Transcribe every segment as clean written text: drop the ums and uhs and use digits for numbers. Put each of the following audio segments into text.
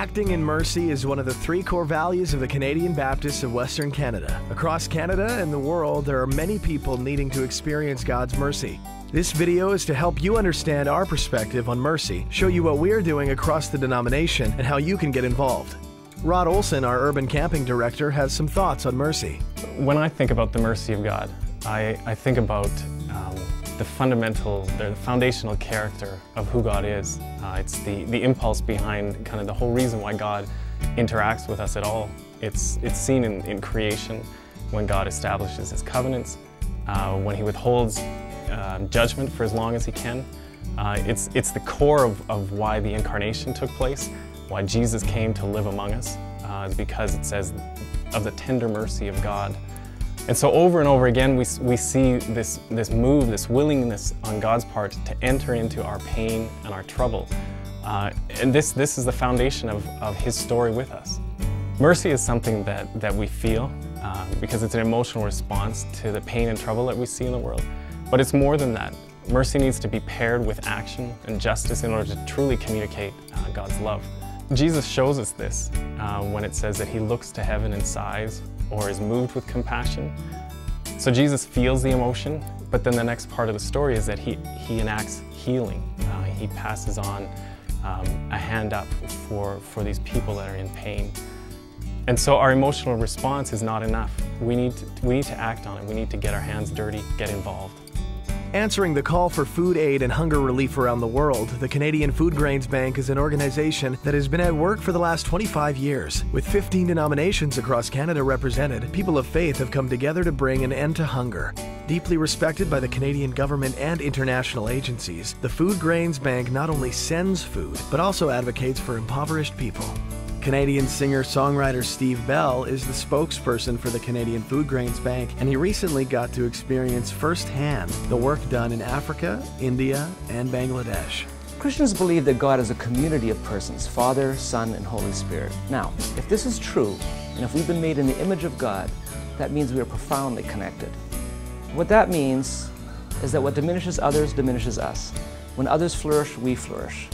Acting in mercy is one of the 3 core values of the Canadian Baptists of Western Canada. Across Canada and the world, there are many people needing to experience God's mercy. This video is to help you understand our perspective on mercy, show you what we're doing across the denomination, and how you can get involved. Rod Olson, our urban camping director, has some thoughts on mercy. When I think about the mercy of God, I think about the foundational character of who God is. It's the impulse behind kind of the whole reason why God interacts with us at all. It's seen in creation, when God establishes His covenants, when He withholds judgment for as long as He can. It's the core of why the incarnation took place, why Jesus came to live among us, is because it says of the tender mercy of God. And so over and over again we see this move, this willingness on God's part to enter into our pain and our trouble. And this is the foundation of His story with us. Mercy is something that we feel because it's an emotional response to the pain and trouble that we see in the world. But it's more than that. Mercy needs to be paired with action and justice in order to truly communicate God's love. Jesus shows us this when it says that He looks to heaven and sighs or is moved with compassion. So Jesus feels the emotion, but then the next part of the story is that He enacts healing. He passes on a hand up for these people that are in pain. And so our emotional response is not enough. We need to act on it. We need to get our hands dirty, get involved. Answering the call for food aid and hunger relief around the world, the Canadian Food Grains Bank is an organization that has been at work for the last 25 years. With 15 denominations across Canada represented, people of faith have come together to bring an end to hunger. Deeply respected by the Canadian government and international agencies, the Food Grains Bank not only sends food, but also advocates for impoverished people. Canadian singer-songwriter Steve Bell is the spokesperson for the Canadian Food Grains Bank, and he recently got to experience firsthand the work done in Africa, India, and Bangladesh. Christians believe that God is a community of persons, Father, Son, and Holy Spirit. Now, if this is true, and if we've been made in the image of God, that means we are profoundly connected. What that means is that what diminishes others diminishes us. When others flourish, we flourish.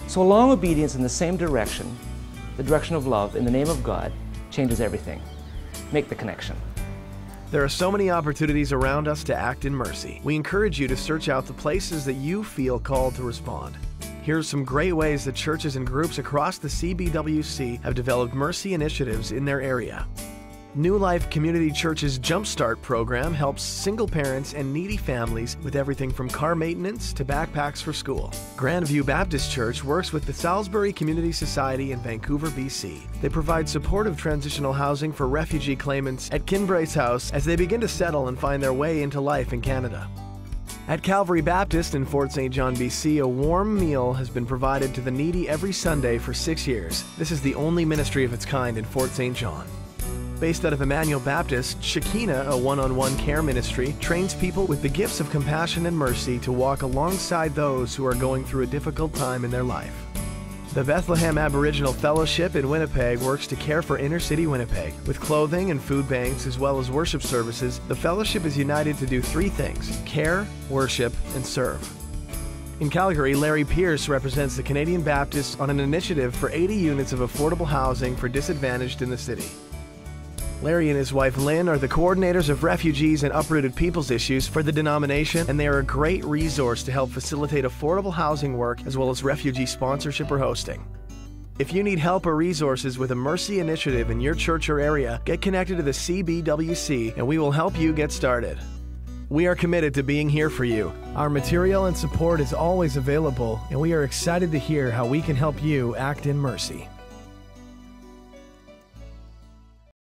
So long obedience in the same direction, the direction of love, in the name of God, changes everything. Make the connection. There are so many opportunities around us to act in mercy. We encourage you to search out the places that you feel called to respond. Here are some great ways that churches and groups across the CBWC have developed mercy initiatives in their area. New Life Community Church's Jumpstart program helps single parents and needy families with everything from car maintenance to backpacks for school. Grandview Baptist Church works with the Salisbury Community Society in Vancouver, BC. They provide supportive transitional housing for refugee claimants at Kinbray's house as they begin to settle and find their way into life in Canada. At Calvary Baptist in Fort St. John, BC, a warm meal has been provided to the needy every Sunday for 6 years. This is the only ministry of its kind in Fort St. John. Based out of Emmanuel Baptist, Shekinah, a one-on-one care ministry, trains people with the gifts of compassion and mercy to walk alongside those who are going through a difficult time in their life. The Bethlehem Aboriginal Fellowship in Winnipeg works to care for inner-city Winnipeg. With clothing and food banks as well as worship services, the fellowship is united to do 3 things: care, worship, and serve. In Calgary, Larry Pierce represents the Canadian Baptists on an initiative for 80 units of affordable housing for disadvantaged in the city. Larry and his wife Lynn are the coordinators of refugees and uprooted peoples issues for the denomination, and they are a great resource to help facilitate affordable housing work as well as refugee sponsorship or hosting. If you need help or resources with a mercy initiative in your church or area, get connected to the CBWC and we will help you get started. We are committed to being here for you. Our material and support is always available, and we are excited to hear how we can help you act in mercy.